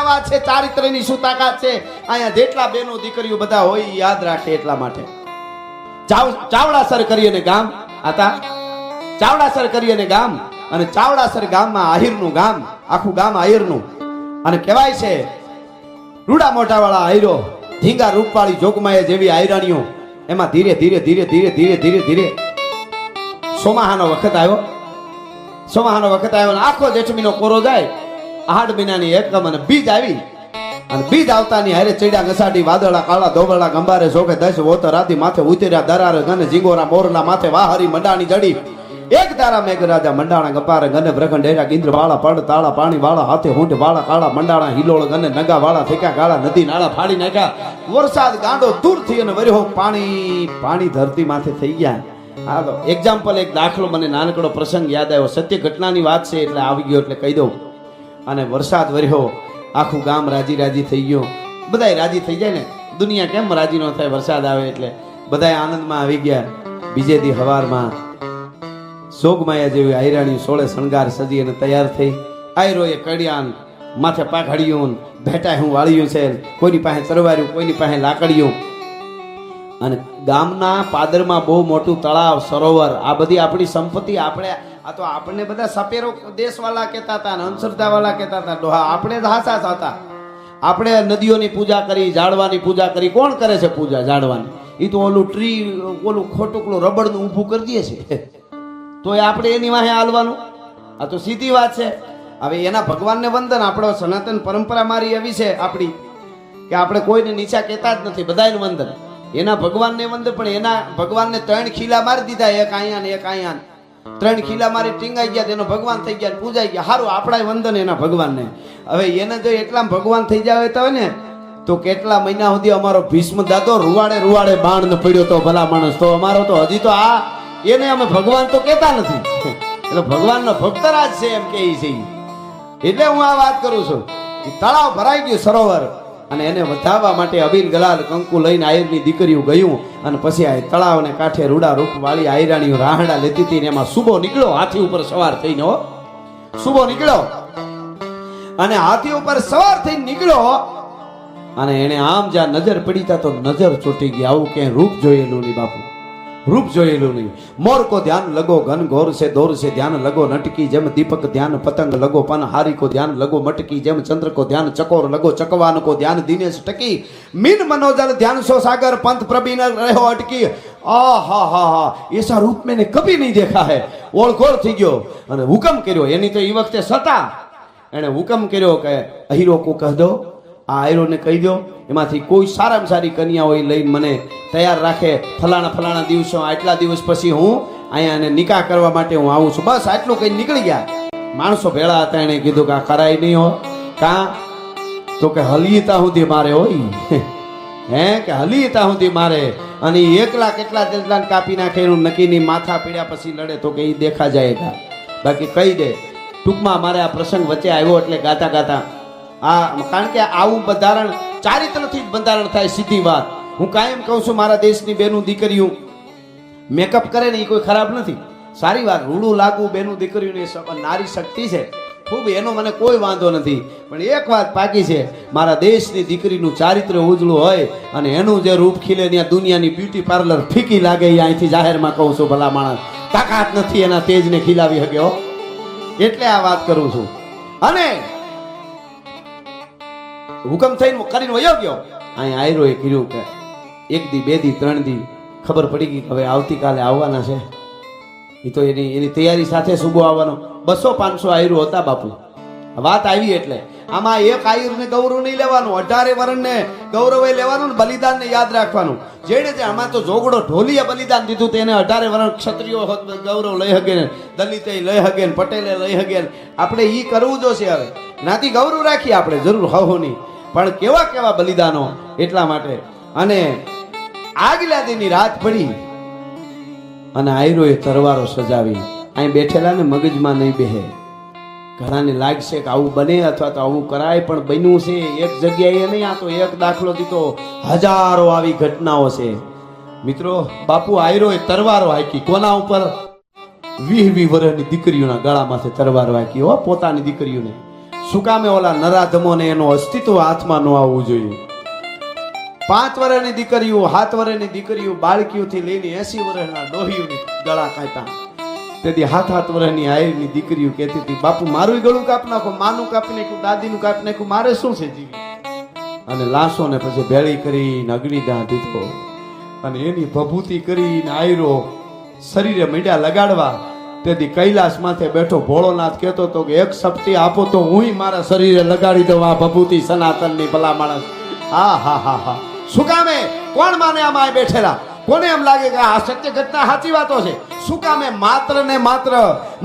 વાત છે, ચારિત્રની શું તાકાત છે. અહીંયા જેટલા બેનો દીકરીઓ બધા હોય ઈ યાદ રાખે એટલા માટે. ચાવડાસર કરી અને ગામ હતા, ચાવડાસર કરી અને ગામ, અને ચાવડાસર ગામમાં આહિરનું ગામ, આખું ગામ આહિરનું. અને કહેવાય છે રૂડા મોઢા વાળા આહિરો, ધીંગા રૂપવાળી જોગમાયા જેવી આહિરાણીઓ. એમાં ધીરે ધીરે ધીરે ધીરે ધીરે ધીરે ધીરે સોમાહાનો વખત આવ્યો. સોમાહાનો વખત આવ્યો અને આખો જેઠ મહિનો કોરો જાય. આઠ મહિનાની એકમ અને બીજ આવી. અને બીજ આવતાની હારે ચડ્યા ઘસાડી વાદળા કાળા ધોબળા ગંબારે શોખે 10 વોતર રાતી માથે ઉતર્યા દરાર ગને જીંગોરા મોરના માથે વાહરી મંડાણી જડી. એક તારા મેઘરાજા મંડાણા ગપારે ગને બ્રખંડ હેરા ગિંદ્ર વાળા પડ તાળા પાણી વાળા હાથે હુંઠ વાળા કાળા મંડાણા હિલોળ ગને નગા વાળા થેકા ગાળા નદી નાળા ફાડી નાખ્યા. વરસાદ ગાંડો દૂર થી અને વર્યો પાણી પાણી ધરતી માથે થઈ ગયા. હા તો એક્ઝામ્પલ, એક દાખલો, મને નાનકડો પ્રસંગ યાદ આવ્યો. સત્ય ઘટનાની વાત છે એટલે આવી ગયો એટલે કહી દઉં. અને વરસાદ વર્યો, આખું ગામ રાજી રાજી થઈ ગયું. બધાય રાજી થઈ જાય ને, દુનિયા કેમ રાજી ન થાય વરસાદ આવે એટલે. બધાય આનંદમાં આવી ગયા. બીજે દી હવારમાં સોગમાયા જેવી આયરાણી સોળે શણગાર સજી અને તૈયાર થઈ. આયરોએ કડિયાન માથે પાઘડિયું, ભેટાય હું વાળ્યું છે, કોઈની પાસે તરવાર્યું, કોઈની પાસે લાકડીયું. અને ગામના પાદરમાં બહુ મોટું તળાવ, સરોવર, આ બધી આપણી સંપત્તિ. આપણે આ તો આપણને બધા સપેરો દેશવાળા કહેતા હતા, અંધશ્રદ્ધાવાળા કહેતા હતા. ડોહા આપણે જ હાસા હતા. આપણે નદીઓની પૂજા કરી, ઝાડવાની પૂજા કરી. કોણ કરે છે પૂજા ઝાડવાની? એ તો ઓલું ટ્રી, ઓલું ખોટુકલું રબડનું ઊભું કરી દે છે, તો આપણે એની વાહે હાલવાનું? આ તો સીધી વાત છે. હવે એના ભગવાનને વંદન. આપણો સનાતન પરંપરા મારી એવી છે આપણી કે આપણે કોઈને નીચા કહેતા જ નથી, બધાને વંદન. એના ભગવાનને વંદન, પણ એના ભગવાનને 3 ખીલા મારી દીધા, એક અહીંયા ને એક અહીંયા. 3 ખીલા મારી ટીંગાઈ ગયા, એનો ભગવાન થઈ ગયા, પૂજાઈ ગયા. સારું, આપણા વંદન એના ભગવાનને. હવે એને જો એટલા ભગવાન થઈ જાય તો ને, તો કેટલા મહિના સુધી અમારો ભીષ્મ દાદો રૂવાડે રૂવાડે બાણ ન પડ્યો તો ભલા માણસ. તો અમારો તો હજી તો આ એને અમે ભગવાન તો કહેતા નથી. એટલે ભગવાનનો ભક્તરાજ છે એમ કે છે. એટલે હું આ વાત કરું છું. તળાવ ભરાઈ ગયું, સરોવર, અને એને વધાવવા માટે અબીર ગલાલ કંકુ લઈને આયરની દીકરીઓ ગયું. અને પછી આ તળાવને કાંઠે રૂડા રૂપ વાળી આયરાણીઓ રાહડા લેતી હતી ને એમાં સુબો નીકળ્યો, હાથી ઉપર સવાર થઈને. હો, સુબો નીકળ્યો અને હાથી ઉપર સવાર થઈને નીકળ્યો. અને એને આમ જ્યાં નજર પડી તા તો નજર ચોટી ગઈ. આવું ક્યાંય રૂપ જોયેલું નહીં બાપુ, રૂપ જોયેલું નહીં. મોર કો ધ્યાન લગો ઘન ઘોર से दौर से ध्यान लगो नटकी જેમ દીપક ધ્યાન પતંગ લગો પન હારી કો ધ્યાન લગો મટકી જેમ ચંદ્ર કો ધ્યાન ચકોર લગો ચકવાન કો ધ્યાન દિનેશ ટકી મીન मनोजल ध्यान सो सागर पंथ प्रवीण रहो अटकी. आ हा हा हा, ऐसा रूप मैंने कभी नहीं देखा है. ઓળખોળ થઈ ગયો અને હુકમ કર્યો. એની તો એ વખતે સતા, એને હુકમ કર્યો કે અહીરો કો કહી દો, આ આયરોને કહી દો એમાંથી કોઈ સારામાં સારી કન્યા હોય લઈને મને તૈયાર રાખે. ફલાણા ફલાણા દિવસો, આટલા દિવસ પછી હું અહીંયા એને નિકાહ કરવા માટે હું આવું છું. બસ આટલું કઈ નીકળી ગયા. માણસો ભેળા હતા, એને કીધું કે આ કરાય નહીં હો. કાં? તો કે હલીતા સુધી મારે હોય. હે કે હલીતા સુધી મારે. અને એકલા કેટલા જેટલા કાપી નાખે એનું નક્કી નહીં. માથા પીડ્યા પછી લડે તો કે એ દેખા જાય. બાકી કહી દે. ટૂંકમાં મારે આ પ્રસંગ વચ્ચે આવ્યો એટલે ગાતા ગાતા આ, કારણ કે આવું બંધારણ ચારિત્રથી જ બંધારણ થાય. સીધી વાત હું કાયમ કહું છું, મારા દેશની બેનું દીકરીઓ મેકઅપ કરે ને એ કોઈ ખરાબ નથી, સારી વાત. રૂડું લાગવું બેનું દીકરીઓની નારી શક્તિ છે ખૂબ, એનો મને કોઈ વાંધો નથી. પણ એક વાત પાકી છે, મારા દેશની દીકરીનું ચારિત્ર ઉજળું હોય અને એનું જે રૂપ ખીલે ત્યાં દુનિયાની બ્યુટી પાર્લર ફીકી લાગે. એ અહીંથી જાહેરમાં કહું છું, ભલા માણસ તાકાત નથી એના તેજને ખીલાવી શકે. હો, એટલે આ વાત કરું છું. અને હુકમ થઈને કરીને વયો ગયો. અહીં આયરોએ કીધું કે 1 દી 2 દી 3 દી ખબર પડી ગઈ હવે આવતીકાલે આવવાના છે. એ તો એની તૈયારી સાથે સુબો આવવાનો. 200-500 આયરો હતા બાપુ. વાત આવી એટલે આમાં એક આયુરને ગૌરવ નહીં લેવાનું, 18 વર્ષને ગૌરવે લેવાનું, બલિદાનને યાદ રાખવાનું. જેને જે આમાં તો જોગડો ઢોલીએ બલિદાન દીધું તેને 18 વર્ષ ક્ષત્રિયો ગૌરવ લઈ હગે, દલિતે લઈ હગે, પટેલે લઈ હગે. આપણે ઈ કરવું જોશે. હવે નાથી ગૌરવ રાખીએ આપણે, જરૂર હો નહીં, પણ કેવા કેવા બલિદાનો. એટલા માટે અને આગલા દિનની રાત પડી અને આયરોએ તરવારો સજાવી. અહીં બેઠેલા ને મગજમાં નહીં બેહે. ઘણાને લાગશે કે આવું બને અથવા તો આવું કરાય, પણ બન્યું છે એક જગ્યાએ નહીં. આ તો એક દાખલો દીધો, હજારો આવી ઘટનાઓ છે મિત્રો. બાપુ આયરોએ તરવારો હાકી. કોના ઉપર? 20-20 વર્ષની દીકરીઓના ગળામાંથી તરવારો હાકી. હો, પોતાની દીકરીઓને શું કામે ઓલા નરાધમોને એનું અસ્તિત્વ હાથમાં ન આવવું જોઈએ. 5 વર્ષની દીકરીઓ, 7 વર્ષની દીકરીઓ, બાળકીઓથી લઈને 80 વર્ષના ડોહીઓની ગળા કાપ્યા. તેથી 7 વર્ષની આયરની દીકરીઓ કહેતી હતી, બાપુ મારું ગળું કાપ નાખો, માનું કાપી નાખ્યું, દાદીનું કાપી નાખ્યું, મારે શું છે જીવી. અને લાશોને પછી ભેળી કરીને અગ્નિદાહ દીધો અને એની ભભૂતિ કરીને આયરો શરીરે મીંડા લગાડવા. તેથી કૈલાસ માથે બેઠો ભોળોનાથ કહેતો હતો કે એક શક્તિ આપો તો હું મારા શરીરે લગાડી દઉં આ ભભૂતિ સનાતનની. ભલા માણસ, હા હા હા હા. શું કામે? કોણ માને આમાં બેઠેલા? કોને એમ લાગે કે આ સત્ય ઘટના સાચી વાતો છે? શું કામે? માત્ર ને માત્ર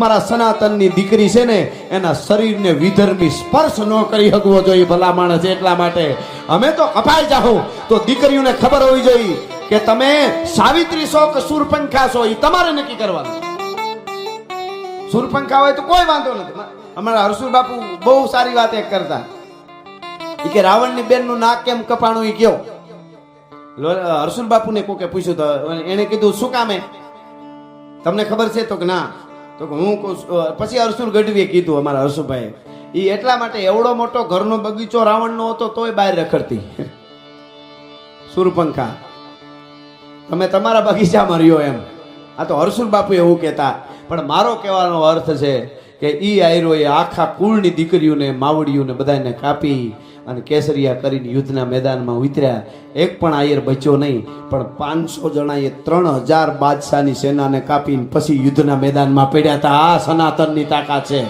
મારા સનાતનની દીકરી છે ને એના શરીરને વિધર્મી સ્પર્શ ન કરી શકવો જોઈએ. ભલા માણસ, એટલા માટે અમે તો કપાઈ જાઓ તો દીકરીઓને ખબર હોવી જોઈએ કે તમે સાવિત્રી છો કે શૂરપંખા છો, એ તમારે નક્કી કરવાનું. શૂરપંખા હોય તો કોઈ વાંધો નથી. અમારા હરસુર બાપુ બહુ સારી વાત એક કરતા, કે રાવણની બેનનું નાક કેમ કપાણું એ કયો. હરસુલ બાપુને કોકે પૂછ્યું તો એને કીધું શું કામે તમને ખબર છે? તો કે ના. તો કે હું પછી હરસુલ ગઢવીએ કીધું, અમારા હરસુભાઈ, એ એટલા માટે એવડો મોટો ઘરનો બગીચો રાવણનો હતો તોય બહાર રખડતી. શૂરપંખા, તમે તમારા બગીચામાં રહ્યો એમ. આ તો હરસુલ બાપુ એવું કહેતા. પણ મારો કહેવાનો અર્થ છે કે ઈ આયરો એ આખા કુળની દીકરીઓને, માવડીઓને બધાને કાપી અને કેસરિયા કરીને યુદ્ધના મેદાનમાં ઉતર્યા. એક પણ આયર બચ્યો નહીં, પણ 500 જણાએ 3000 બાદશાહની સેનાને કાપીને પછી યુદ્ધના મેદાનમાં પડ્યા હતા. આ સનાતનની તાકાત છે.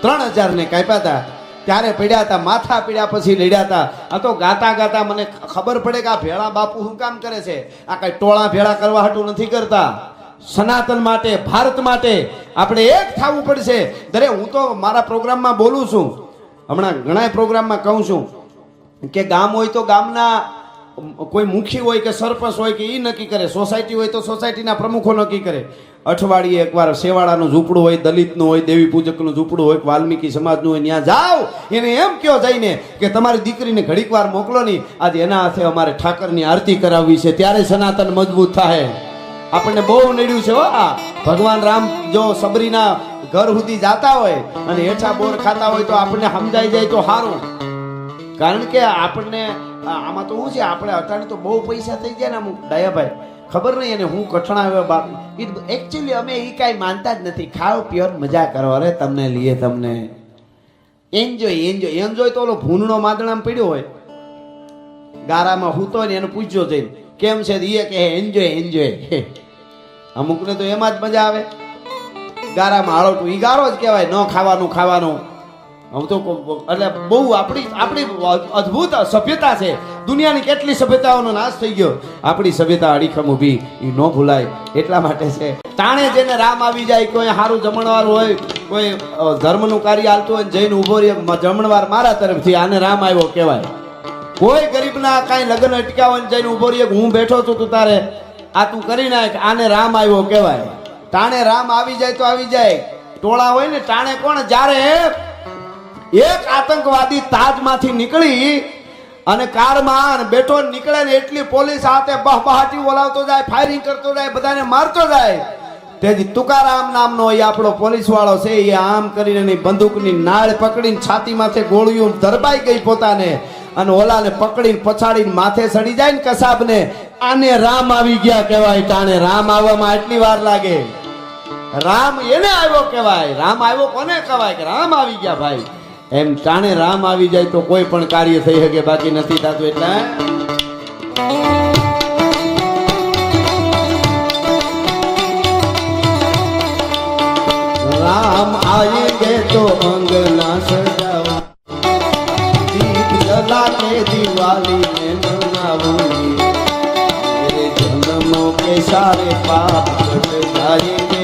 3000 ને કાપ્યા હતા ત્યારે પડ્યા હતા, માથા પીડ્યા પછી લડ્યા હતા. આ તો ગાતા ગાતા મને ખબર પડે કે આ ભેળા બાપુ શું કામ કરે છે. આ કઈ ટોળા ભેળા કરવા હાટું નથી કરતા. સનાતન માટે, ભારત માટે આપણે એક થવું પડશે. દરે હું તો મારા પ્રોગ્રામમાં બોલું છું, હમણાં ઘણા પ્રોગ્રામમાં કહું છું કે ગામ હોય તો ગામના કોઈ મુખી હોય કે સરપંચ હોય કે એ નક્કી કરે, સોસાયટી હોય તો સોસાયટીના પ્રમુખો નક્કી કરે. અઠવાડિયે એકવાર શેવાળાનું ઝૂંપડું હોય, દલિતનું હોય, દેવી પૂજકનું ઝૂંપડું હોય, વાલ્મીકી સમાજનું હોય, ત્યાં જાઓ એને એમ કહો જઈને કે તમારી દીકરીને ઘડીક વાર મોકલો નહીં, આજે એના હાથે અમારે ઠાકરની આરતી કરાવવી છે, ત્યારે સનાતન મજબૂત થાય. આપણને બહુ નડ્યું છે. આ ભગવાન રામ જો સબરીના ઘર સુધી જાતા હોય અને હેઠા બોર ખાતા હોય તો આપણને સમજાઈ જાય તો સારું. કારણ કે આપણને આમાં તો શું છે, આપણે અટાણે તો બહુ પૈસા થઈ ગયા ને અમુક દયાભાઈ, ખબર નહીં એને હું કઠણા બાપ. એકચ્યુઅલી અમે એ કાંઈ માનતા જ નથી. ખાઓ પીઓ મજા કરો, અરે તમને લીએ, તમને એન્જોય એન્જોય એન્જોય. તો ઓલો ભૂનનો માદણામાં પડ્યો હોય ગારામાં હૂતો ને એને પૂછજો જઈને કેમ છે, એ કે એન્જોય એન્જોય. અમુકને તો એમાં જ મજા આવે. ગારામાં હાળોટું એ ગારો જ કહેવાય, ન ખાવાનું ખાવાનું. હું તો એટલે બહુ આપણી અદ્ભુત સભ્યતા છે. દુનિયાની કેટલી સભ્યતાઓનો નાશ થઈ ગયો, આપણી સભ્યતા અડીખમ ઊભી એ ન ભૂલાય. એટલા માટે છે તાણે જેને રામ આવી જાય, કોઈ સારું જમણવાર હોય, કોઈ ધર્મનું કાર્ય હાલતું હોય, જઈને ઉભો રહે જમણવાર મારા તરફથી, આને રામ આવ્યો કહેવાય. કોઈ ગરીબના કાંઈ લગ્ન અટક્યા હોય જઈને ઉભો રહીએ, હું બેઠો છું તું તારે આ તું કરી નાખ, આને રામ આવ્યો કહેવાય. ટાણે રામ આવી જાય તો આવી જાય. ટોળા હોય ને ટાણે કોણ, જ્યારે એક આતંકવાદી તાજમાંથી નીકળી અને કારમાં બેઠો નીકળે ને એટલી પોલીસ હાથે બહબહાટી બોલાવતો જાય, ફાયરિંગ કરતો જાય, બધાને મારતો જાય. તેથી તુકારામ નામનો એ આપણો પોલીસ વાળો છે, એ આમ કરીને બંદૂકની નાળ પકડીને છાતી માથે ગોળીઓ ધરબાઈ ગઈ પોતાને, અને ઓલાને પકડીને પછાડીને માથે સડી જાય ને કસાબને, આને રામ આવી ગયા કહેવાય. ટાણે રામ આવવામાં એટલી વાર લાગે. રામ એને આવ્યો કહેવાય. રામ આવ્યો કોને કહેવાય કે રામ આવી ગયા ભાઈ. એમ ટાણે રામ આવી જાય તો કોઈ પણ કાર્ય થઈ શકે, બાકી નથી થતું. એટલે રામ આएंगे तो अंगना सजावा, दीप जला के दिवाली में मनाऊंगी, मेरे जन्मों के सारे पाप कट जाएंगे.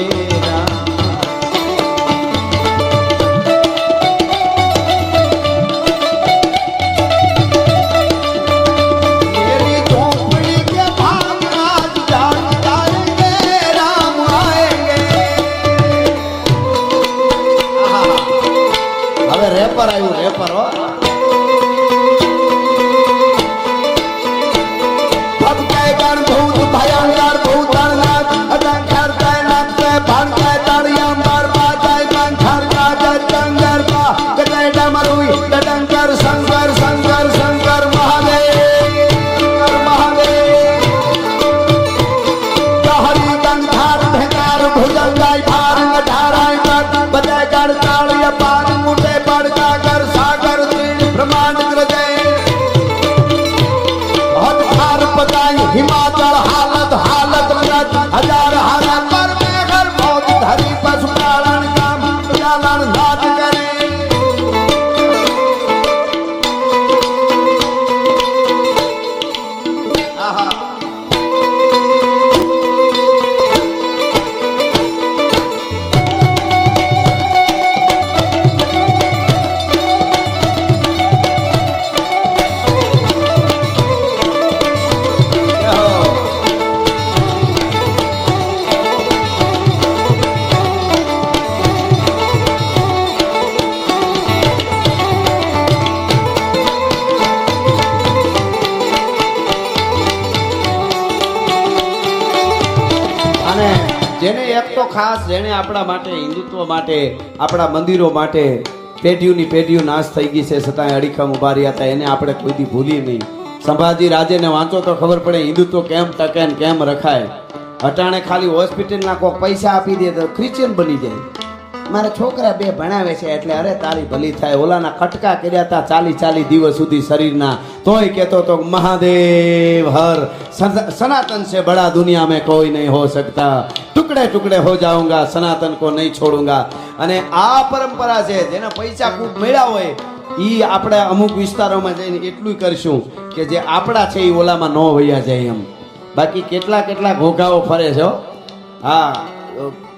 રેપર આવ્યું, રેપર હો. अब काय गण बहुत भयंकर, बहुत अनंत अटंकर कायनात હજાર હાલત હાલત વ્રત હજાર હાલત પર મેઘર મોત ધરી પશુપાલન કામ પ્રજાલન નાટ કરે આહા જેને એક તો ખાસ જેને આપણા માટે હિન્દુત્વ માટે આપણા મંદિરો માટે પેઢીઓની પેઢીઓ નાશ થઈ ગઈ છે છતાંય અડીખમ ઉભા રહ્યા હતા એને આપણે કોઈથી ભૂલી નહીં. સંભાજી રાજેને વાંચો તો ખબર પડે હિન્દુત્વ કેમ ટકે ને કેમ રખાય. અટાણે ખાલી હોસ્પિટલના કોઈક પૈસા આપી દે તો ક્રિશ્ચિયન બની જાય. મારા છોકરા બે ભણાવે છે એટલે અરે તારી ભલી થાય. ઓલાના કટકા કર્યા હતા 40 દિવસ સુધી શરીરના તોય કહેતો તો મહાદેવ હર સનાતન से बड़ा दुनिया में कोई नहीं हो सकता टुकड़े टुकड़े हो जाऊंगा सनातन को नहीं छोड़ूंगा. અને આ પરંપરા છે જેના પૈસા ખૂબ મળ્યા હોય ઈ આપણે અમુક વિસ્તારોમાં જઈને એટલું કરશું કે જે આપણા છે એ ઓલામાં ન વયા જાય એમ. બાકી કેટલા ઘોઘાઓ ફરે છે. હા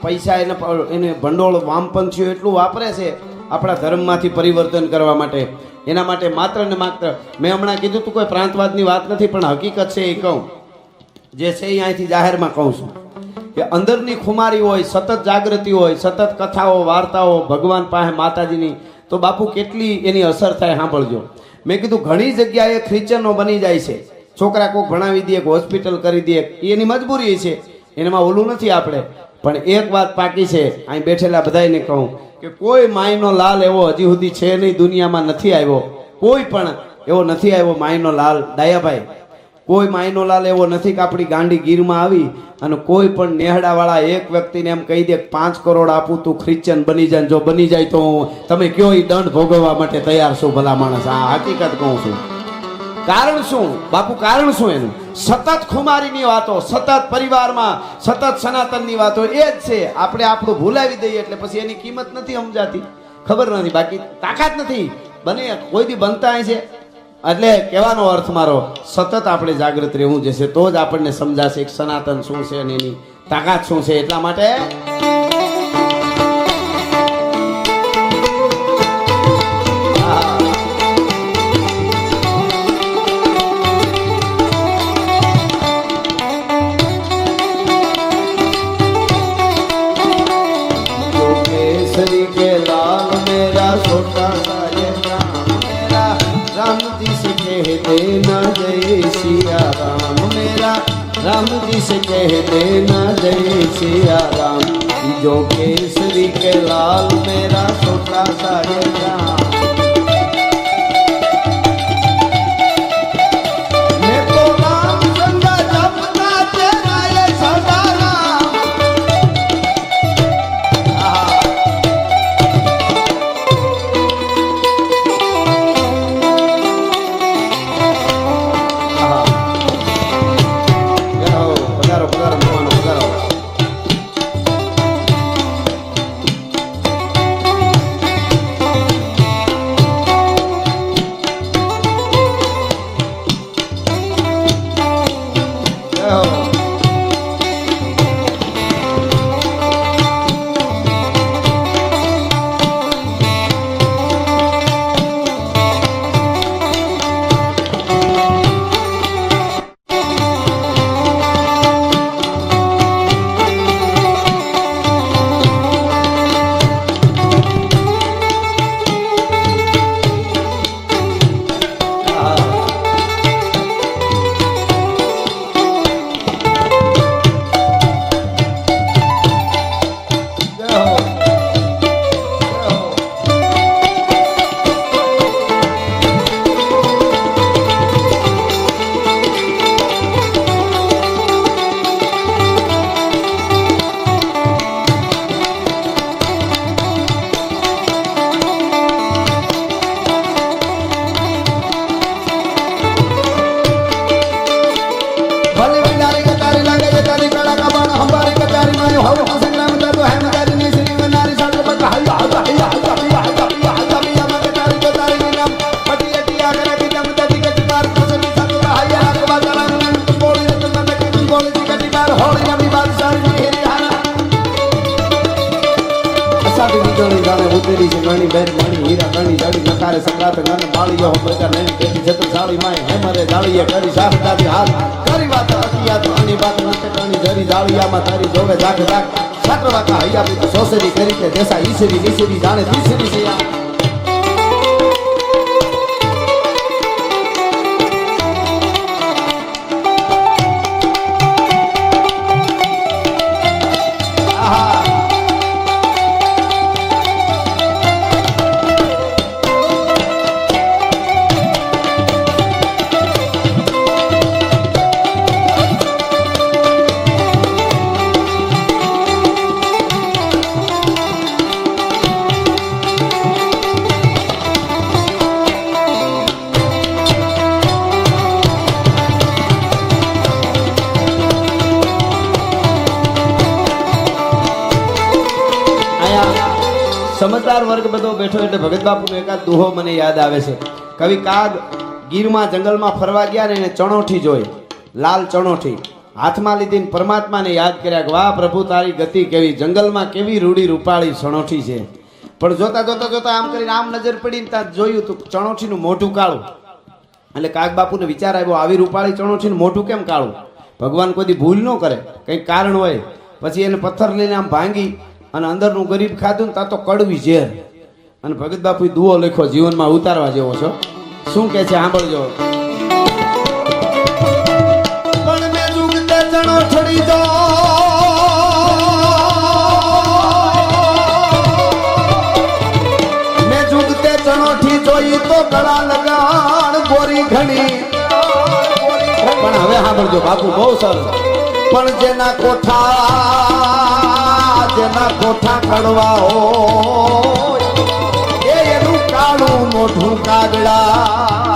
પૈસા એને ભંડોળ વામપંથીઓ એટલું વાપરે છે આપણા ધર્મમાંથી પરિવર્તન કરવા માટે. એના માટે માત્ર ને માત્ર મેં હમણાં કીધું તું કોઈ પ્રાંતવાદની વાત નથી પણ હકીકત છે એ કહું જે છે એ અહીંથી જાહેરમાં કહું છું કે અંદરની ખુમારી હોય સતત જાગૃતિ હોય સતત કથાઓ વાર્તાઓ ભગવાન પાસે માતાજીની તો બાપુ કેટલી એની અસર થાય સાંભળજો. મેં કીધું ઘણી જગ્યાએ ખ્રિશ્ચનો બની જાય છે. છોકરા કોક ભણાવી દે હોસ્પિટલ કરી દે એની મજબૂરી છે એનામાં ઓલું નથી આપણે. પણ એક વાત પાકી છે અહીં બેઠેલા બધાને કહું કે કોઈ માયનો લાલ એવો હજી સુધી છે નહીં દુનિયામાં નથી આવ્યો. કોઈ પણ એવો નથી આવ્યો માયનો લાલ ડાયાભાઈ. કોઈ માયનો લાલ એવો નથી કે આપણી ગાંડી ગીરમાં આવી અને કોઈ પણ નેહડાવાળા એક વ્યક્તિને એમ કહી દે 5 કરોડ આપું તું ખ્રિશ્ચન બની જાય. જો બની જાય તો તમે કયો એ દંડ ભોગવવા માટે તૈયાર છો ભલા માણસ. આ હકીકત કહું છું. કારણ શું બાપુ કારણ શું એનું? સતત ખુમારીની વાતો સતત પરિવારમાં સતત સનાતનની વાતો એ જ છે. આપણે આપણું ભૂલાવી દઈએ એટલે પછી એની કિંમત નથી સમજાતી ખબર નથી. બાકી તાકાત નથી બને કોઈ દી બનતા છે. એટલે કહેવાનો અર્થ મારો સતત આપણે જાગૃત રહેવું જશે તો જ આપણને સમજાશે કે સનાતન શું છે અને એની તાકાત શું છે. એટલા માટે राम जी से कह देना जय सिया राम जो केसरी के लाल मेरा छोटा सा ये राम. मैं तो राम संग जपना तेरा ये सदा राम. હોળી નવી બાદશાહી ઘેરી હારા અસાડી નીકળી જાણે ઉતરી છે ગણી બેર મણી હીરા ગણી જાડી નકારે સંગાત ગણ માળીઓ પ્રકાર નહીં બેટી છત્ર સાળી માય હેમરે જાળીએ કરી શાહદાદી હાલ કરી વાત અતિયા તો આની વાત નતે ગણી જરી જાળીયામાં તારી જોવે જાગ જાગ છત્રવાકા હૈયા પી તો સોસરી કરી તે દેસા ઈસરી નીસરી જાણે તીસરી છે સમજદાર વર્ગ બધો બેઠો એટલે ભગત બાપુનો એકાદ દુહો મને યાદ આવે છે. કવિ કાગ ગીરમાં જંગલમાં ફરવા ગયા ને એને ચણોઠી જોઈ, લાલ ચણોઠી હાથમાં લીધી પરમાત્માને યાદ કર્યા કે વાહ પ્રભુ તારી ગતિ કેવી, જંગલમાં કેવી રૂડી રૂપાળી ચણોઠી છે. પણ જોતા જોતા જોતા આમ કરીને આમ નજર પડી ત્યાં જોયું તો ચણોઠીનું મોઢું કાળું. એટલે કાગ બાપુને વિચાર આવ્યો આવી રૂપાળી ચણોઠીનું મોઢું કેમ કાળું? ભગવાન કોઈ ભૂલ ન કરે, કંઈક કારણ હોય. પછી એને પથ્થર લઈને આમ ભાંગી અને અંદરનું ગરીબ ખાધું ને ત્યાં તો કડવી ઝેર. અને ભગત બાપુ દુઓ લખ્યો જીવનમાં ઉતારવા જેવો છો. શું કે છે સાંભળજો. પણ મેં જુગતે ચણોઠડી જો મેં જુગતે ચણોઠી જોઈ તો ગળા લગાડ ગોરી ઘણી. પણ હવે સાંભળજો બાપુ બહુ સરસ. પણ જેના કોઠા કડવા હોય એનું કાળું મોઢું કાગડા.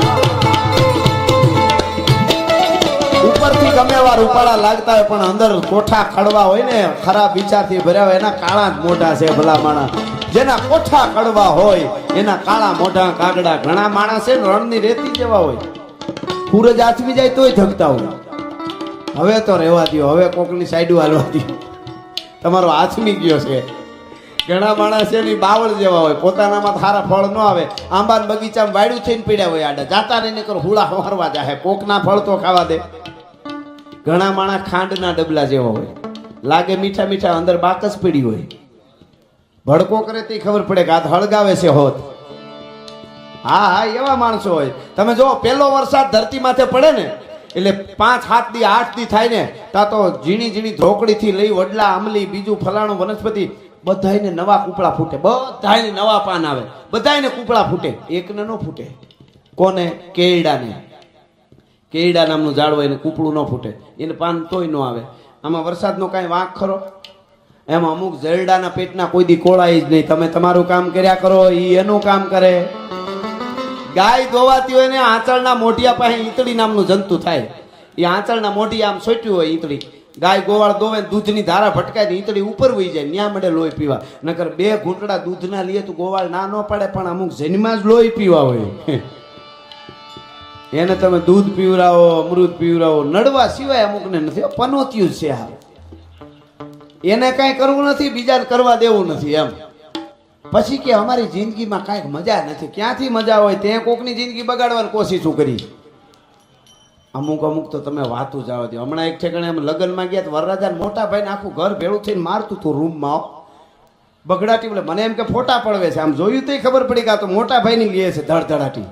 ઉપરથી ગમે વાર રૂપાળા લાગતા હોય પણ અંદર કોઠા ખડવા હોય ને ખરાબ વિચારથી ભર્યા હોય એના કાળા જ મોઢા છે ભલા માણસ. જેના કોઠા કડવા હોય એના કાળા મોઢા કાગડા. ઘણા માણસ છે ને રણની રેતી જેવા હોય, સૂરજ આથમી જાય તોય ધગતા હોય. હવે તો રહેવા દો, હવે કોકની સાઈડું હાલવા દો, તમારો આથમી ગયો છે. ઘણા માણસ છે ને બાવળ જેવા હોય, પોતાનામાં સારા ફળ ન આવે, આંબાના બગીચામાં વાયડું થઈને પીડ્યા હોય આડા, જાતા રહીને કરો હુળા હોરવા જાય, કોકના ફળ તો ખાવા દે. ઘણા માણસ ખાંડના ડબલા જેવા હોય, લાગે મીઠા મીઠા, અંદર બાકસ પીડી હોય. ભડકો કરે તે ખબર પડે કે આ હળગાવે છે હોત. હા હા એવા માણસો હોય. તમે જો પહેલો વરસાદ ધરતી માથે પડે ને એટલે 5-7 દી 8 દી થાય ને ત્યાં તો ઝીણી ઝીણી ધોકડીથી લઈ વડલા આમલી બીજું ફલાણું વનસ્પતિ બધાયને નવા કૂપળા ફૂટે, બધાયને નવા પાન આવે, બધાયને કૂપળા ફૂટે, એકને ન ફૂટે. કોને? કેળડાને. કેળડા નામનું ઝાડ હોય એને કૂપળું ન ફૂટે, એને પાન તોય ન આવે. આમાં વરસાદનો કાંઈ વાંક ખરો? એમાં અમુક ઝેરડાના પેટના કોઈ દી કોળાય જ નહીં. તમે તમારું કામ કર્યા કરો, એ એનું કામ કરે. ગાય દોવાતી હોય ને આંચળના મોઢિયા પાસે ઈતળી નામનું જંતુ થાય. એ આંચળના મોઢિયા આમ સોટ્યું હોય ઈતળી. ગાય ગોવાળ દોવે દૂધની ધારા ભટકાય ને ઈતળી ઉપર વહી જાય, ન્યા મળે લોહી પીવા. નકર 2 ઘૂંટડા દૂધના લીએ તો ગોવાળ ના ન પડે, પણ અમુક જન્મમાં જ લોહી પીવા હોય. એને તમે દૂધ પીવરાવો, અમૃત પીવરાવો, નડવા સિવાય અમુકને નથી. પનોતિયું છે આ, એને કાંઈ કરવું નથી, બીજાને કરવા દેવું નથી એમ. પછી કે અમારી જિંદગીમાં કાંઈક મજા નથી. ક્યાંથી મજા હોય? તે કોકની જિંદગી બગાડવાની કોશિશ કરી. અમુક તો તમે વાતું જવા દો. હમણાં એક ઠેકાણે અમે લગ્નમાં ગયા, વરરાજાને મોટા ભાઈને આખું ઘર ભેળું થઈને મારતું હતું રૂમમાં, બગડાટી. બોલે મને એમ કે ફોટા પડવે છે. આમ જોયું તો ખબર પડી કે આ તો મોટા ભાઈની લે છે ધડધડાટી.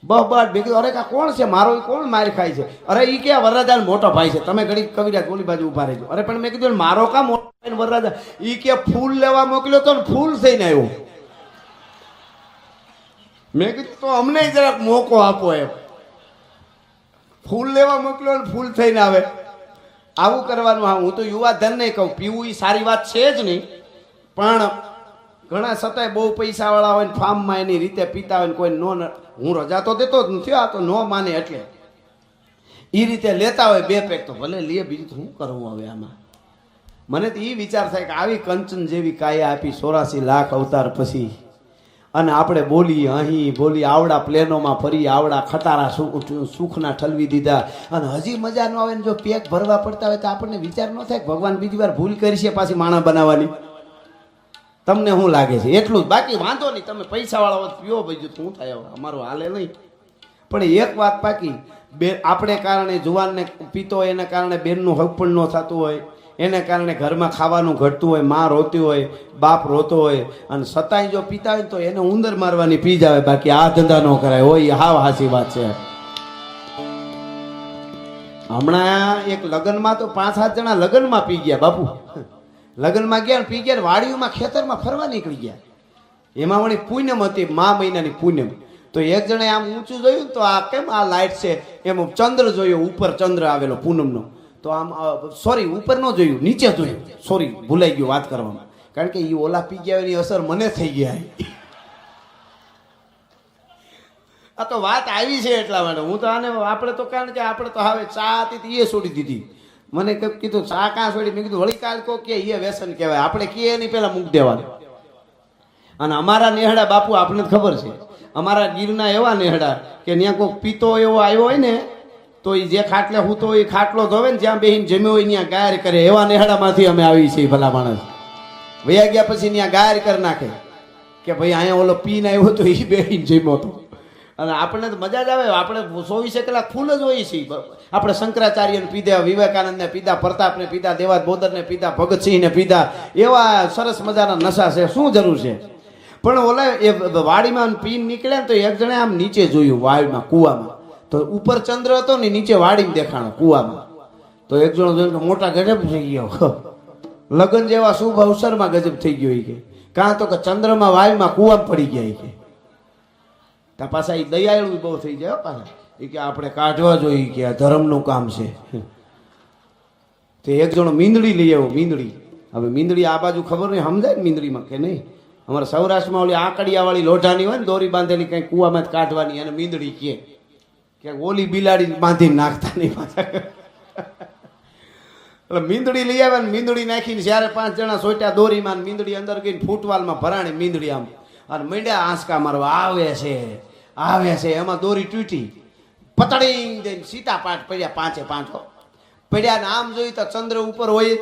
બહબાટ ભેગી. અરે કા કોણ છે મારો? કોણ મારી ખાય છે? અરે ઈ કે વરરાજા મોટો ભાઈ છે, તમે ઘડી કવિરાજ ઓલી બાજુ ઉભા રહેજો. અરે પણ મેં કીધું મારો કા મોટો ભાઈ વરરાજા? ઈ કે ફૂલ લેવા મોકલ્યો તો ને ફૂલ થઈને આવ્યો. મેં કીધું તો અમને જરાક મોકો આપો એમ. ફૂલ લેવા મોકલ્યો ને ફૂલ થઈને આવે, આવું કરવાનું? હા, હું તો યુવા ધન નહીં કહું, પીવું એ સારી વાત છે જ નહીં, પણ ઘણા છતાંય બહુ પૈસા વાળા હોય ને ફાર્મમાં એની રીતે પીતા હોય ને કોઈ નો, હું રજા તો દેતો જ નથી, આ તો ન માને એટલે એ રીતે લેતા હોય 2 પેક તો ભલે લે, બીજું શું કરવું હવે આમાં? મને તો એ વિચાર થાય કે આવી કંચન જેવી કાયા આપી 84 લાખ અવતાર પછી, અને આપણે બોલી અહીં બોલી આવડા પ્લેનોમાં ફરી આવડા ખટારા સુખના ઠલવી દીધા અને હજી મજા ન આવે ને જો પેક ભરવા પડતા હોય તો આપણને વિચાર ન થાય કે ભગવાન બીજી વાર ભૂલ કરી છે પાછી માણા બનાવવાની. તમને શું લાગે છે? એટલું જ. બાકી વાંધો નહીં, તમે પૈસાવાળા હોત પીઓ ભાઈ, શું થાય હવે અમારું હાલે નહીં. પણ એક વાત બાકી, બે આપણે કારણે જુવાનને પીતો હોય એના કારણે બેનનું હક પણ ન થતું હોય, એને કારણે ઘરમાં ખાવાનું ઘટતું હોય, માં રોતી હોય, બાપ રોતો હોય, અને છતાંય જો પીતા હોય તો એને ઉંદર મારવાની પી જાવે. બાકી આ ધંધા ન કરાય હોય. હાવ હાચી વાત છે. હમણાં એક લગ્નમાં તો 5-7 જણા લગ્નમાં પી ગયા બાપુ. લગ્નમાં ગયા ને પી ગયા, વાડીઓમાં ખેતરમાં ફરવા નીકળી ગયા. એમાં વળી પૂનમ હતી, મા મહિનાની પૂનમ. તો એક જણે આમ ઊંચું જોયું તો આ કેમ આ લાઈટ છે એમ ચંદ્ર જોયો, ઉપર ચંદ્ર આવેલો પૂનમનો. તો આમ સોરી ઉપર ન જોયું, નીચે જોયું. સોરી ભૂલાઈ ગયું વાત કરવામાં, કારણ કે એ ઓલા પી ગયા એની અસર મને થઈ ગયા. આ તો વાત આવી છે એટલા માટે હું તો આને આપણે તો કારણ કે આપણે તો હવે ચા હતી એ છોડી દીધી. મને કીધું ચા કાં છોડી? મેં કીધું વળી કાલ કો કે એ વ્યસન કહેવાય, આપણે કીએ એની પહેલા મૂક દેવાનું. અને અમારા નેહડા બાપુ આપણને ખબર છે, અમારા ગીરના એવા નેહડા કે ત્યાં કોઈ પીતો એવો આવ્યો હોય ને તો એ જે ખાટલે હૂતો હોય એ ખાટલો ધોવે ને જ્યાં બેહીને જમ્યો હોય ત્યાં ગાયર કરે. એવા નેહડામાંથી અમે આવી છીએ. ભલા માણસ વયા ગયા પછી ત્યાં ગાયર કરી નાખે કે ભાઈ અહીંયા ઓલો પીને આવ્યો તો એ બેહીને જમ્યો હતો. અને આપણને તો મજા જ આવે. આપણે 24 કલાક ફૂલ જ હોઈએ છીએ. આપણે શંકરાચાર્યને પીધા, વિવેકાનંદને પીધા, પ્રતાપને પીધા, દેવાદ બોદરને પીધા, ભગતસિંહને પીધા. એવા સરસ મજાના નશા છે, શું જરૂર છે? પણ ઓલા એ વાડીમાં પીને નીકળ્યા ને તો એક જણે આમ નીચે જોયું વાડીમાં, કૂવામાં. તો ઉપર ચંદ્ર હતો ને નીચે વાડીમાં દેખાણો કૂવામાં. તો એક જણો જોઈને મોટા ગજબ થઈ ગયો, લગ્ન જેવા શુભ અવસરમાં ગજબ થઈ ગયો. કે કાં તો કે ચંદ્રમાં વાયુમાં કૂવામાં પડી ગયા. કે ત્યાં પાછા એ દયાળુ બહુ થઈ જાય પાછા. એ કે આપણે કાઢવા જોઈએ કે આ ધર્મનું કામ છે. તો એક જણો મીંદડી લઈ આવ્યો. મીંદડી, હવે મીંદડી આ બાજુ ખબર નહીં સમજાય ને મીંદડીમાં કે નહીં. અમારા સૌરાષ્ટ્રમાં ઓલી આકડિયા વાળી લોઢાની હોય ને દોરી બાંધેલી કઈ કુવામાં જ કાઢવાની, અને મીંદડી કે ઓલી બિલાડી બાંધીને નાખતા નહીં પાછા. એટલે મીંદડી લઈ આવે ને મીંદડી નાખીને જ્યારે 5 જણા સોટ્યા દોરીમાં, મીંદડી અંદર ગઈને ફૂટવાલમાં ભરાણી મીંદડી આમ અને મીંડ્યા આંસકા મારવા આવે છે. એમાં દોરી તૂટી પતડી દઈને સીતા પાટ પડ્યા, 5 પડ્યા ને આમ જોઈ તો ચંદ્ર ઉપર હોય.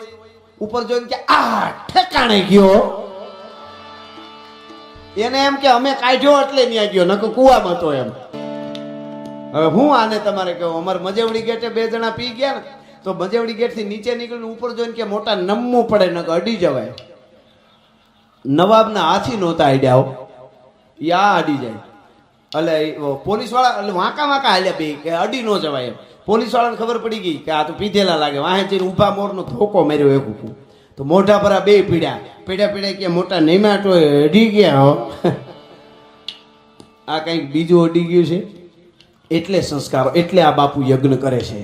ઉપર જોઈને કે આ ઠેકાણે ગયો. એને એમ કે અમે કાઢ્યો એટલે ત્યાં ગયો, નકો કુવામાં હતો એમ. હવે હું આને તમારે કહું, અમારે મજેવડી ગેટે 2 જણા પી ગયા ને તો મજેવડી ગેટ થી નીચે નીકળીને ઉપર જોઈને કે મોટા નમવું પડે, નકો અડી જવાય. નવાબના હાથી નહોતા આડ્યા, યા અડી જાય. એટલે પોલીસ વાળા એટલે વાંકા હાલ્યા બે કે અડી ન જવાય એમ. પોલીસ વાળાને ખબર પડી ગઈ કે આ તો પીધેલા લાગે. વાહે જઈને ઊભા મોરનો ધોકો માર્યો એક ઉપર. તો મોઢા પર બે પીડ્યા કે મોટા નેમાટો અડી ગયા. આ કંઈક બીજું અડી ગયું છે. એટલે સંસ્કારો, એટલે આ બાપુ યજ્ઞ કરે છે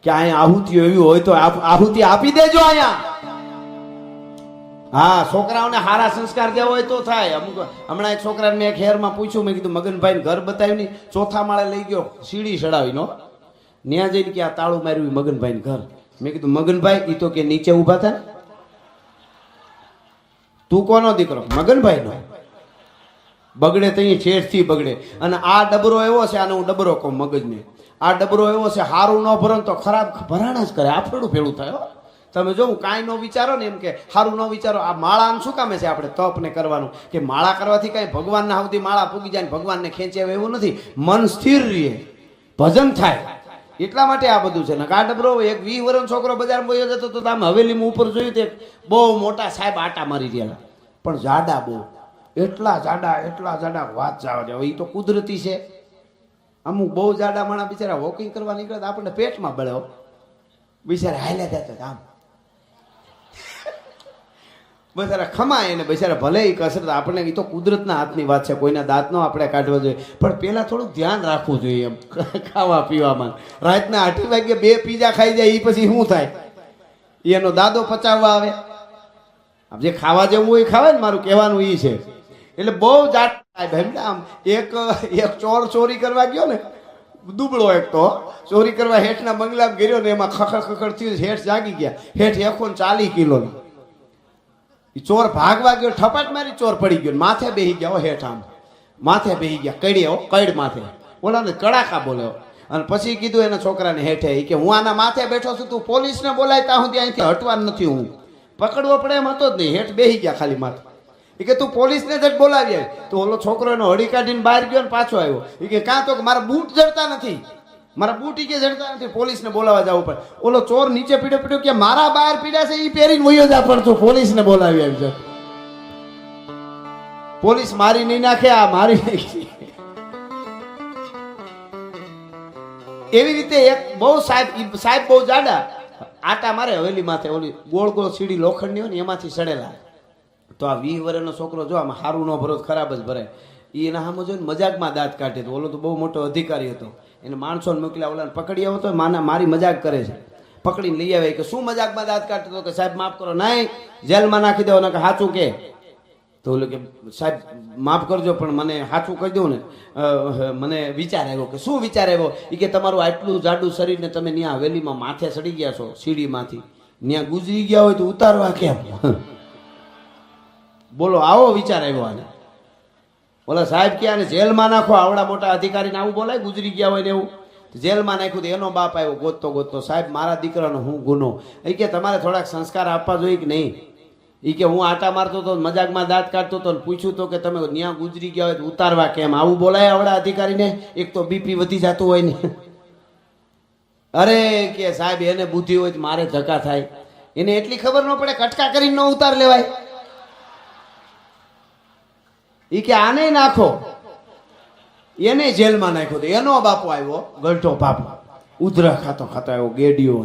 કે અહીંયા આહુતિ એવી હોય તો આહુતિ આપી દેજો અહીંયા. હા, છોકરાઓને સારા સંસ્કાર દેવા હોય તો થાય. અમુક હમણાં એક છોકરાને મેં એક હેરમાં પૂછ્યું, મેં કીધું મગનભાઈ ઘર બતાવ્યું નહીં, 4થા માળે લઈ ગયો, સીડી ચડાવીનો ત્યાં જઈને કે આ તાળું માર્યું મગનભાઈ ઘર. મેં કીધું મગનભાઈ એ તો કે નીચે ઊભા થાય. તું કોનો દીકરો? મગનભાઈ નો. બગડે તો અહીં છેડથી બગડે. અને આ ડબરો એવો છે, આને હું ડબરો કહું મગજને. આ ડબરો એવો છે, સારું ન ભરો તો ખરાબ ભરાણા જ કરે. આફેડું ભેળું થાય. તમે જો કાંઈ ન વિચારો ને એમ કે સારું ન વિચારો. આ માળા આમ શું કામે છે આપણે તપ ને કરવાનું કે માળા કરવાથી કાંઈ ભગવાનના સુધી માળા પૂગી જાય ને ભગવાનને ખેંચે એવું નથી. મન સ્થિર રહે, ભજન થાય, એટલા માટે આ બધું છે. ને આ ડબરો એક 20 વર્ષનો છોકરો બજારમાં બોયો જતો તો આમ હવેલીમાં ઉપર જોયું તે બહુ મોટા સાહેબ આટા મારી રહ્યા, પણ જાડા બહુ, એટલા જાડા વાત જવા દે. એ તો કુદરતી છે. અમુક બહુ જાડા માણા બિચારા વોકિંગ કરવા નીકળે તો આપણને પેટમાં બળ્યો બિચારા હાલ્યા જતા આમ બિચારા ખમાય ને બિચારા ભલે એ કસરત. આપણે એ તો કુદરતના હાથની વાત છે, કોઈના દાંત નો આપણે કાઢવા જોઈએ. પણ પેલા થોડુંક ધ્યાન રાખવું જોઈએ એમ ખાવા પીવામાં. રાતના 8 વાગે 2 પીઝા ખાઈ જાય એ પછી શું થાય? એનો દાદો પચાવવા આવે. જે ખાવા જેવું હોય ખાવે ને, મારું કહેવાનું એ છે. એટલે બહુ જાત આમ એક ચોર ચોરી કરવા ગયો ને, દુબળો એક તો ચોરી કરવા હેઠના બંગલામાં ગયો ને એમાં ખખડ થયું, હેઠ જાગી ગયા. હેઠ 140 કિલોની ચોર ભાગવા ગયો, ઠપાટ મારી ચોર પડી ગયો, માથે બેસી ગયા હેઠ આમ. માથે બેહી ગયા, કડ્યો કડ માથે, ઓલાને કડાકા બોલ્યો. અને પછી કીધું એના છોકરાને હેઠે કે હું આના માથે બેઠો છું, તું પોલીસને બોલાય ત્યાં સુધી અહીંથી હટવાનું નથી, હું પકડવો પડે એમ હતો જ નહીં. હેઠ બેહી ગયા ખાલી માથે. એ કે તું પોલીસને જ બોલાવી આવ. તો ઓલો છોકરો એનો હળી કાઢીને બહાર ગયો ને પાછો આવ્યો. એ કે કાં તો મારા બૂટ જડતા નથી, મારા બૂટ કે જડતા નથી, પોલીસને બોલાવવા જવું પડે. ઓલો ચોર નીચે પીડ્યો પીડ્યો કે મારા બહાર પીડ્યા છે એ પહેરીને વયો જા, પણ તું પોલીસને બોલાવી આવજો. પોલીસ મારી નહીં નાખે, આ મારી નાખી. એવી રીતે એક બહુ સાહેબ બહુ જાડા આટા મારે હવેલી માથે, ઓલી ગોળ ગોળ સીડી લોખંડની હોય ને એમાંથી સડેલા. તો આ 20 વર્ષનો છોકરો જો આમાં સારું ન ભરો ખરાબ જ ભરે. એના સામે જોઈને મજાકમાં દાંત કાઢે. તો ઓલો તો બહુ મોટો અધિકારી હતો, એને માણસોને મોકલ્યા, ઓલાને પકડી આવો તો મારી મજાક કરે છે. પકડીને લઈ આવે કે શું મજાકમાં દાંત કાઢતો? કે સાહેબ માફ કરો. નહીં, જેલમાં નાખી દો ને. કે સાચું કે? તો ઓલો કે સાહેબ માફ કરજો પણ મને સાચું કહી દઉં ને, મને વિચાર આવ્યો. કે શું વિચાર આવ્યો? એ કે તમારું આટલું જાડું શરીરને તમે ત્યાં હવેલીમાં માથે ચડી ગયા છો સીડીમાંથી, ત્યાં ગુજરી ગયા હોય તો ઉતારવા કેમ? બોલો, આવો વિચાર આવ્યો આને. ઓલા સાહેબ કે આને જેલમાં નાખો, આવડા મોટા અધિકારીને આવું બોલાય, ગુજરી ગયા હોય ને એવું. જેલમાં નાખ્યું તો એનો બાપ આવ્યો ગોતતો ગોતતો, સાહેબ મારા દીકરાનો હું ગુનો? એ કે તમારે થોડાક સંસ્કાર આપવા જોઈએ કે નહીં? એ કે હું આટા મારતો હતો, મજાકમાં દાંત કાઢતો હતો, પૂછ્યું તો કે તમે ત્યાં ગુજરી ગયા હોય તો ઉતારવા કેમ? આવું બોલાય આવડા અધિકારીને? એક તો બીપી વધી જતું હોય ને. અરે કે સાહેબ એને બુદ્ધિ હોય તો મારે ધક્કા થાય, એને એટલી ખબર ન પડે કટકા કરીને ન ઉતાર લેવાય? એ કે આને નાખો. એને જેલમાં નાખ્યો તો એનો બાપો આવ્યો ગલઠો બાપો, ઉધરા ખાતો ખાતો આવ્યો, ગેડીઓ.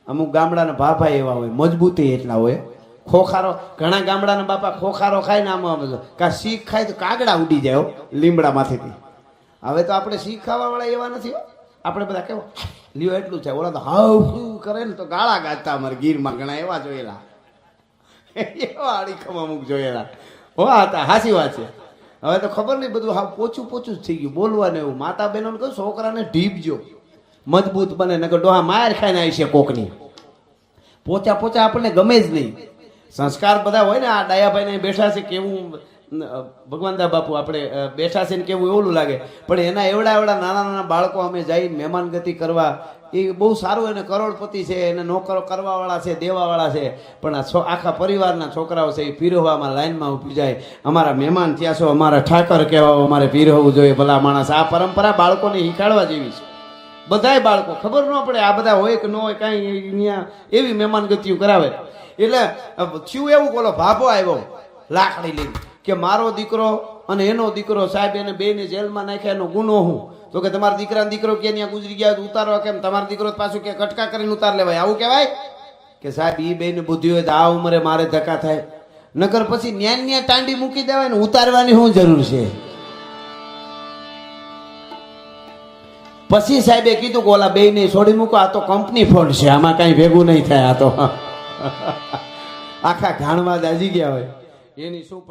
અમુક ગામડાના બાપા એવા હોય, મજબૂતી એટલા હોય. ખોખારો, ઘણા ગામડાના બાપા ખોખારો ખાય ને આમાં કા શીખ ખાય તો કાગડા ઉડી જાય લીમડામાંથી. હવે તો આપણે શીખ ખાવા વાળા એવા નથી. આપણે બધા કેવો લ્યો એટલું છે, ઓલા તો હાવ કરે ને તો ગાળા ગાતા. અમારે ગીરમાં ઘણા એવા જોયેલા, એવા અડીખમ અમુક જોયેલા હો હતા. હાચી વાત છે. હવે તો ખબર નહીં, બધું હા પોચું પોચું જ થઈ ગયું બોલવાને એવું. માતા બહેનોને કહું છોકરાને ઢીપજો, મજબૂત બને, નકર ડોહા માર ખાઈને આવી છે કોકની. પોચા પોચા આપણને ગમે જ નહીં. સંસ્કાર બધા હોય ને. આ ડાયાભાઈને બેઠા છે કેવું ભગવાનદા બાપુ આપણે બેઠા છે ને કેવું એવું લાગે, પણ એના એવડા એવડા નાના નાના બાળકો અમે જઈ મહેમાનગતિ કરવા, એ બહુ સારું. એને કરોડપતિ છે, એને નોકરો કરવાવાળા છે, દેવાવાળા છે, પણ આ આખા પરિવારના છોકરાઓ છે એ પીરવવામાં લાઈનમાં ઊભી જાય. અમારા મહેમાન ત્યાં છો, અમારા ઠાકર કહેવા, અમારે પીરવવું જોઈએ. ભલા માણસ, આ પરંપરા બાળકોને શીખાડવા જેવી છે. બધાય બાળકો ખબર ન પડે આ બધા હોય કે ન હોય, કાંઈ અહીંયા એવી મહેમાનગતિઓ કરાવે. એટલે થયું એવું, બોલો ભાભો આવ્યો લાકડી લઈને કે મારો દીકરો અને એનો દીકરો, સાહેબ એને બેને જેલમાં નાખ્યા, એનો ગુનો હું? તો કે તમારા દીકરાનો દીકરો કે ત્યાં ગુજરી ગયા ઉતારવા કેમ? તમારો દીકરો પાછું કે કટકા કરીને ઉતાર લેવાય, આવું કહેવાય? કે સાહેબ એ બેને બુદ્ધિ હોય તો આ ઉંમરે મારે ધક્કા થાય, નકર પછી ન્યા ટાંડી મૂકી દેવાય ને, ઉતારવાની શું જરૂર છે? પછી સાહેબે કીધું કે ઓલા બેને છોડી મૂકો, આ તો કંપની ફંડ છે, આમાં કાંઈ ભેગું નહીં થાય. આ તો આખા ઘાણમાં દાજી ગયા હોય એની શું